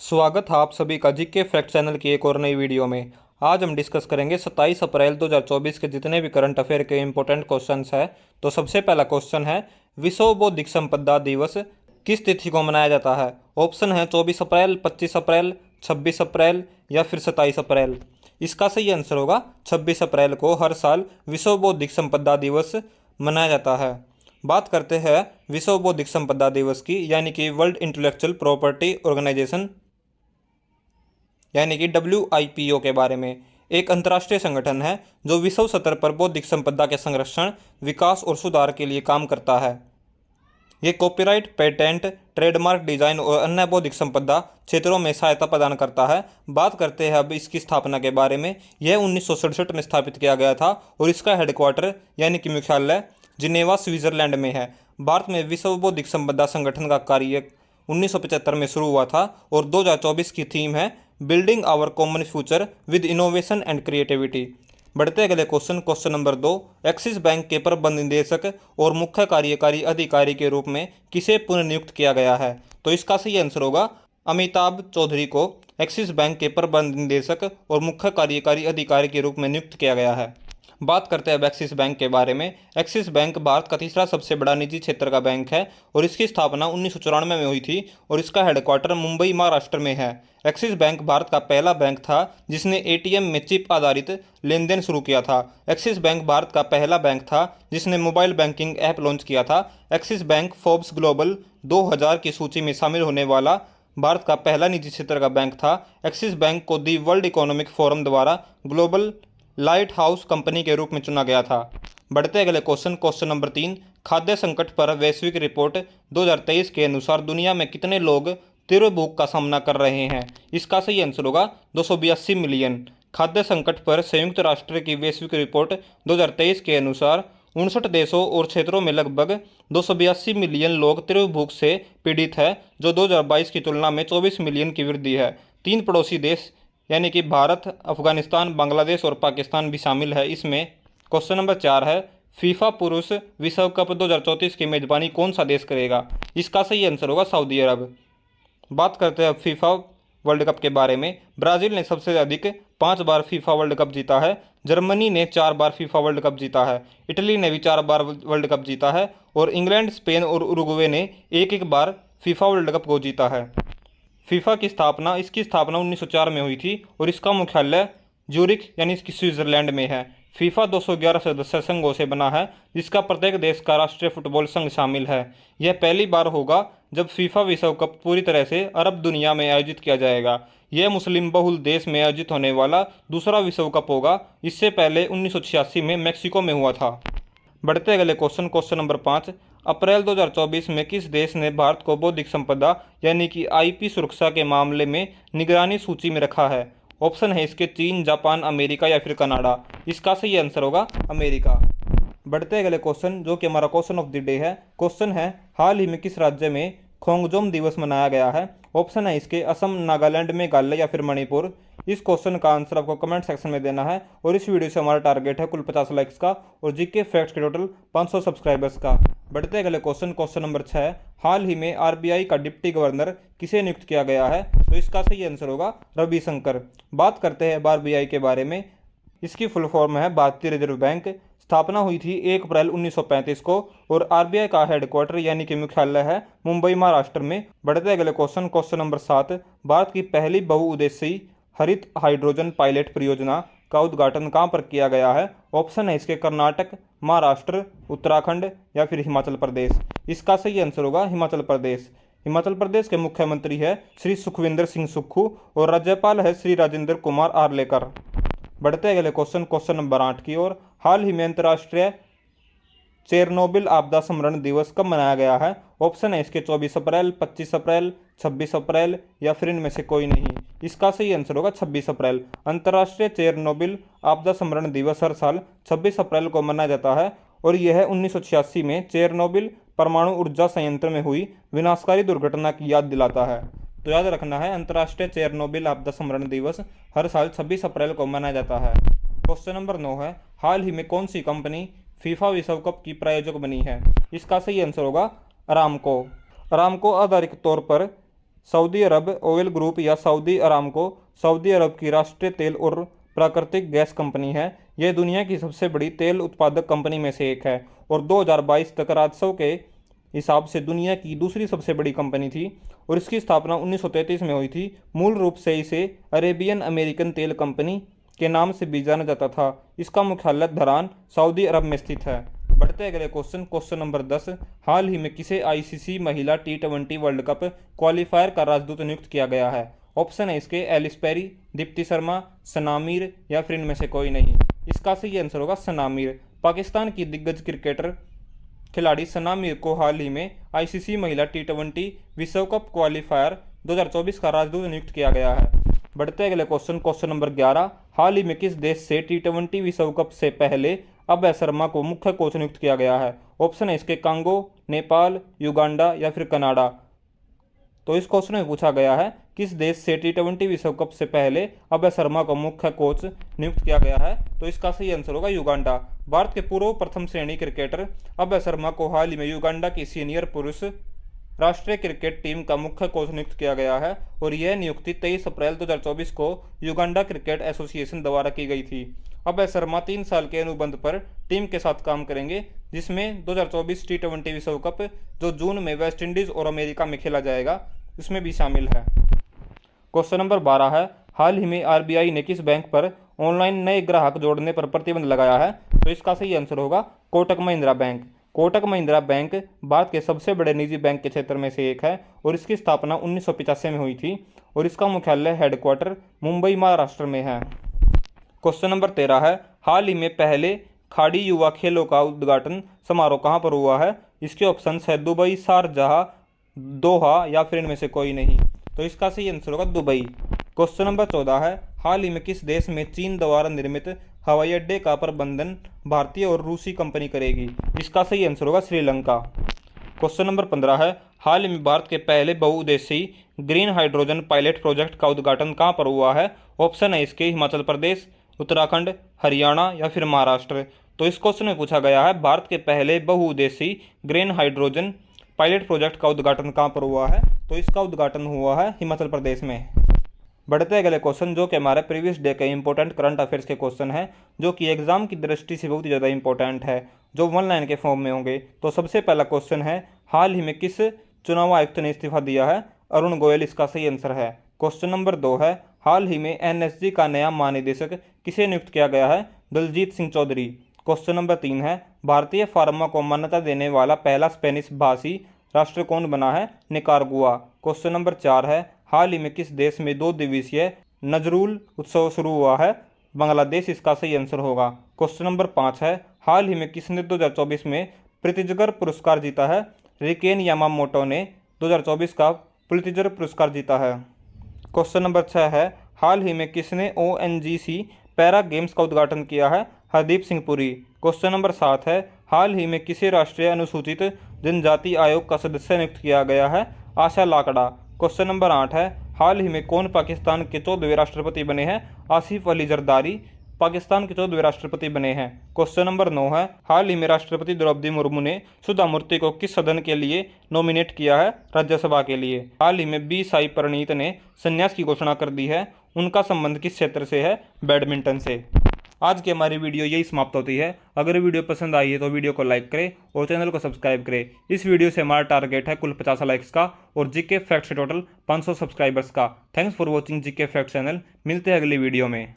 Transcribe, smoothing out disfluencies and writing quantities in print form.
स्वागत है आप सभी का जीके फैक्ट चैनल की एक और नई वीडियो में। आज हम डिस्कस करेंगे 27 अप्रैल 2024 के जितने भी करंट अफेयर के इंपॉर्टेंट क्वेश्चंस हैं। तो सबसे पहला क्वेश्चन है, विश्व बौद्धिक संपदा दिवस किस तिथि को मनाया जाता है? ऑप्शन है 24 अप्रैल, 25 अप्रैल, 26 अप्रैल या फिर 27 अप्रैल। इसका सही आंसर होगा 26 अप्रैल को हर साल विश्व बौद्धिक संपदा दिवस मनाया जाता है। बात करते हैं विश्व बौद्धिक संपदा दिवस की, यानी कि वर्ल्ड इंटेलेक्चुअल प्रॉपर्टी ऑर्गेनाइजेशन यानी कि WIPO के बारे में। एक अंतर्राष्ट्रीय संगठन है जो विश्व स्तर पर बौद्धिक संपदा के संरक्षण, विकास और सुधार के लिए काम करता है। ये कॉपीराइट, पेटेंट, ट्रेडमार्क, डिजाइन और अन्य बौद्धिक संपदा क्षेत्रों में सहायता प्रदान करता है। बात करते हैं अब इसकी स्थापना के बारे में। यह 1967 में स्थापित किया गया था और इसका हेडक्वार्टर यानी कि मुख्यालय जिनेवा, स्विट्जरलैंड में है। भारत में विश्व बौद्धिक संपदा संगठन का कार्य 1975 में शुरू हुआ था और 2024 की थीम है building our common future with innovation and creativity. बढ़ते अगले क्वेश्चन नंबर 2। एक्सिस बैंक के प्रबंध निदेशक और मुख्य कार्यकारी अधिकारी के रूप में किसे पुनर्नियुक्त किया गया है? तो इसका सही आंसर होगा अमिताभ चौधरी को एक्सिस बैंक के प्रबंध निदेशक और मुख्य कार्यकारी अधिकारी के रूप में नियुक्त किया गया है। बात करते हैं अब एक्सिस बैंक के बारे में। एक्सिस बैंक भारत का तीसरा सबसे बड़ा निजी क्षेत्र का बैंक है और इसकी स्थापना 1994 में हुई थी और इसका हेडक्वार्टर मुंबई, महाराष्ट्र में है। एक्सिस बैंक भारत का पहला बैंक था जिसने ATM में चिप आधारित लेन देन शुरू किया था। एक्सिस बैंक भारत का पहला बैंक था जिसने मोबाइल बैंकिंग ऐप लॉन्च किया था। एक्सिस बैंक फोर्ब्स ग्लोबल 2000 की सूची में शामिल होने वाला भारत का पहला निजी क्षेत्र का बैंक था। एक्सिस बैंक को दी वर्ल्ड इकोनॉमिक फोरम द्वारा ग्लोबल लाइट हाउस कंपनी के रूप में चुना गया था। बढ़ते अगले क्वेश्चन नंबर 3। खाद्य संकट पर वैश्विक रिपोर्ट 2023 के अनुसार दुनिया में कितने लोग तीव्र भूख का सामना कर रहे हैं? इसका सही आंसर होगा 282 मिलियन। खाद्य संकट पर संयुक्त राष्ट्र की वैश्विक रिपोर्ट 2023 के अनुसार 59 देशों और क्षेत्रों में लगभग 282 मिलियन लोग तीव्र भूख से पीड़ित है, जो 2022 की तुलना में 24 मिलियन की वृद्धि है। 3 पड़ोसी देश यानी कि भारत, अफगानिस्तान, बांग्लादेश और पाकिस्तान भी शामिल है इसमें। क्वेश्चन नंबर 4 है, फीफा पुरुष विश्व कप 2034 की मेजबानी कौन सा देश करेगा? इसका सही आंसर होगा सऊदी अरब। बात करते हैं फीफा वर्ल्ड कप के बारे में। ब्राज़ील ने सबसे अधिक 5 बार फीफा वर्ल्ड कप जीता है। जर्मनी ने 4 बार फीफा वर्ल्ड कप जीता है। इटली ने भी 4 बार वर्ल्ड कप जीता है और इंग्लैंड, स्पेन और उरुग्वे ने एक बार फीफा वर्ल्ड कप को जीता है। फीफा की स्थापना 1904 में हुई थी और इसका मुख्यालय ज्यूरिख यानी इसकी स्विट्जरलैंड में है। फीफा 211 सदस्य संघों से बना है जिसका प्रत्येक देश का राष्ट्रीय फुटबॉल संघ शामिल है। यह पहली बार होगा जब फीफा विश्व कप पूरी तरह से अरब दुनिया में आयोजित किया जाएगा। यह मुस्लिम बहुल देश में आयोजित होने वाला दूसरा विश्व कप होगा। इससे पहले 1986 में मैक्सिको में हुआ था। बढ़ते अगले क्वेश्चन नंबर 5। अप्रैल 2024 में किस देश ने भारत को बौद्धिक संपदा यानी कि IP सुरक्षा के मामले में निगरानी सूची में रखा है? ऑप्शन है इसके चीन, जापान, अमेरिका या फिर कनाडा। इसका सही आंसर होगा अमेरिका। बढ़ते अगले क्वेश्चन, जो कि हमारा क्वेश्चन ऑफ द डे है। क्वेश्चन है, हाल ही में किस राज्य में खोंगजोम दिवस मनाया गया है? ऑप्शन है इसके असम, नागालैंड, मेघालय या फिर मणिपुर। इस क्वेश्चन का आंसर आपको कमेंट सेक्शन में देना है और इस वीडियो से हमारा टारगेट है कुल 50 लाइक्स का और जीके फैक्ट्स के टोटल 500 सब्सक्राइबर्स का। बढ़ते अगले क्वेश्चन नंबर 6। हाल ही में RBI का डिप्टी गवर्नर किसे नियुक्त किया गया है? तो इसका सही आंसर होगा रविशंकर। बात करते हैं RBI के बारे में। इसकी फुल फॉर्म है भारतीय रिजर्व बैंक। स्थापना हुई थी 1 अप्रैल 1935 को और RBI का हेडक्वार्टर यानी कि मुख्यालय है मुंबई, महाराष्ट्र में। बढ़ते अगले क्वेश्चन नंबर 7। भारत की पहली बहुउद्देशीय हरित हाइड्रोजन पायलट परियोजना का उद्घाटन कहाँ पर किया गया है? ऑप्शन है इसके कर्नाटक, महाराष्ट्र, उत्तराखंड या फिर हिमाचल प्रदेश। इसका सही आंसर होगा हिमाचल प्रदेश। हिमाचल प्रदेश के मुख्यमंत्री है श्री सुखविंदर सिंह सुक्खू और राज्यपाल है श्री राजेंद्र कुमार आर्लेकर। बढ़ते अगले क्वेश्चन नंबर 8 की ओर। हाल ही में अंतर्राष्ट्रीय चेरनोबिल आपदा स्मरण दिवस कब मनाया गया है? ऑप्शन है इसके 24 अप्रैल, 25 अप्रैल, 26 अप्रैल या फिर इनमें से कोई नहीं। इसका सही आंसर होगा 26 अप्रैल। अंतर्राष्ट्रीय चेरनोबिल आपदा स्मरण दिवस हर साल 26 अप्रैल को मनाया जाता है और यह 1986 में चेरनोबिल परमाणु ऊर्जा संयंत्र में हुई विनाशकारी दुर्घटना की याद दिलाता है। तो याद रखना है, अंतर्राष्ट्रीय चेरनोबिल आपदा स्मरण दिवस हर साल 26 अप्रैल को मनाया जाता है। क्वेश्चन नंबर 9 है, हाल ही में कौन सी कंपनी फीफा विश्व कप की प्रायोजक बनी है? इसका सही आंसर होगा अरामको। अरामको आधिकारिक तौर पर सऊदी अरब ऑयल ग्रुप या सऊदी अरामको सऊदी अरब की राष्ट्रीय तेल और प्राकृतिक गैस कंपनी है। यह दुनिया की सबसे बड़ी तेल उत्पादक कंपनी में से एक है और 2022 तक राजस्व के हिसाब से दुनिया की दूसरी सबसे बड़ी कंपनी थी और इसकी स्थापना 1933 में हुई थी। मूल रूप से इसे अरेबियन अमेरिकन तेल कंपनी के नाम से भी जाना जाता था। इसका मुख्यालय धरान सऊदी अरब में स्थित है। बढ़ते अगले क्वेश्चन नंबर 10। हाल ही में किसे आईसीसी महिला T20 वर्ल्ड कप क्वालिफायर का राजदूत नियुक्त किया गया है? ऑप्शन है इसके एलिस पेरी, दीप्ति शर्मा, सना मीर या फिर इनमें से कोई नहीं। इसका सही आंसर होगा सना मीर। पाकिस्तान की दिग्गज क्रिकेटर खिलाड़ी सना मीर को हाल ही में आईसीसी महिला T20 विश्व कप क्वालिफायर 2024 का राजदूत नियुक्त किया गया है। बढ़ते अगले क्वेश्चन नंबर 11। हाल ही में किस देश से T20 विश्व कप से पहले अभय शर्मा को मुख्य कोच नियुक्त किया गया है? ऑप्शन है इसके कांगो, नेपाल, युगांडा या फिर कनाडा। तो इस क्वेश्चन में पूछा गया है किस देश से T20 विश्व कप से पहले अभय शर्मा को मुख्य कोच नियुक्त किया गया है? तो इसका सही आंसर होगा युगांडा। भारत के पूर्व प्रथम श्रेणी क्रिकेटर अभय शर्मा को हाल ही में युगांडा की सीनियर पुरुष राष्ट्रीय क्रिकेट टीम का मुख्य कोच नियुक्त किया गया है और यह नियुक्ति 23 अप्रैल 2024 को युगांडा क्रिकेट एसोसिएशन द्वारा की गई थी। अभय शर्मा 3 साल के अनुबंध पर टीम के साथ काम करेंगे, जिसमें 2024 T20 विश्व कप जो जून में वेस्ट इंडीज और अमेरिका में खेला जाएगा उसमें भी शामिल है। क्वेश्चन नंबर 12 है हाल ही में आरबीआई ने किस बैंक पर ऑनलाइन नए ग्राहक जोड़ने पर प्रतिबंध लगाया है? तो इसका सही आंसर होगा कोटक महिंद्रा बैंक। कोटक महिंद्रा बैंक भारत के सबसे बड़े निजी बैंक के क्षेत्र में से एक है और इसकी स्थापना 1985 में हुई थी और इसका मुख्यालय हेडक्वार्टर मुंबई महाराष्ट्र में है। क्वेश्चन नंबर 13 है हाल ही में पहले खाड़ी युवा खेलों का उद्घाटन समारोह कहाँ पर हुआ है? इसके ऑप्शन है दुबई, शारजाह, दोहा या फिर इनमें से कोई नहीं। तो इसका सही आंसर होगा दुबई। क्वेश्चन नंबर 14 है हाल ही में किस देश में चीन द्वारा निर्मित हवाई अड्डे का प्रबंधन भारतीय और रूसी कंपनी करेगी? इसका सही आंसर होगा श्रीलंका। क्वेश्चन नंबर 15 है हाल ही में भारत के पहले बहुउद्देशीय ग्रीन हाइड्रोजन पायलट प्रोजेक्ट का उद्घाटन कहाँ पर हुआ है? ऑप्शन है इसके हिमाचल प्रदेश, उत्तराखंड, हरियाणा या फिर महाराष्ट्र। तो इस क्वेश्चन में पूछा गया है भारत के पहले बहुउद्देशीय ग्रीन हाइड्रोजन पायलट प्रोजेक्ट का उद्घाटन कहाँ पर हुआ है? तो इसका उद्घाटन हुआ है हिमाचल प्रदेश में। बढ़ते अगले क्वेश्चन जो कि हमारे प्रीवियस डे के इंपॉर्टेंट करंट अफेयर्स के क्वेश्चन है जो कि एग्जाम की दृष्टि से बहुत ही ज़्यादा इंपॉर्टेंट है, जो 1 लाइन के फॉर्म में होंगे। तो सबसे पहला क्वेश्चन है हाल ही में किस चुनाव आयुक्त ने इस्तीफा दिया है? अरुण गोयल इसका सही आंसर है। क्वेश्चन नंबर 2 है हाल ही में एनएसजी का नया महानिदेशक किसे नियुक्त किया गया है? दलजीत सिंह चौधरी। क्वेश्चन नंबर 3 है भारतीय फार्मा को मान्यता देने वाला पहला स्पेनिश भाषी राष्ट्र कौन बना है? निकारागुआ। क्वेश्चन नंबर 4 है हाल ही में किस देश में 2 दिवसीय नजरुल उत्सव शुरू हुआ है? बांग्लादेश इसका सही आंसर होगा। क्वेश्चन नंबर 5 है हाल ही में किसने 2024 में प्रित्जर पुरस्कार जीता है? रिकेन यामामोटो ने 2024 का प्रित्जर पुरस्कार जीता है। क्वेश्चन नंबर 6 है हाल ही में किसने ONGC पैरा गेम्स का उद्घाटन किया है? हरदीप सिंह पुरी। क्वेश्चन नंबर 7 है हाल ही में किसे राष्ट्रीय अनुसूचित जनजाति आयोग का सदस्य नियुक्त किया गया है? आशा लाकड़ा। क्वेश्चन नंबर 8 है हाल ही में कौन पाकिस्तान के 14वें राष्ट्रपति बने हैं? आसिफ अली जरदारी पाकिस्तान के 14वें राष्ट्रपति बने हैं। क्वेश्चन नंबर 9 है हाल ही में राष्ट्रपति द्रौपदी मुर्मू ने सुधा मूर्ति को किस सदन के लिए नॉमिनेट किया है? राज्यसभा के लिए। हाल ही में बी साई प्रणीत ने संन्यास की घोषणा कर दी है, उनका संबंध किस क्षेत्र से है? बैडमिंटन से। आज की हमारी वीडियो यही समाप्त होती है। अगर वीडियो पसंद आई है तो वीडियो को लाइक करें और चैनल को सब्सक्राइब करें। इस वीडियो से हमारा टारगेट है कुल 50 लाइक्स का और जीके फैक्ट्स से टोटल 500 सब्सक्राइबर्स का। Thanks for watching GK facts channel. मिलते हैं अगली वीडियो में।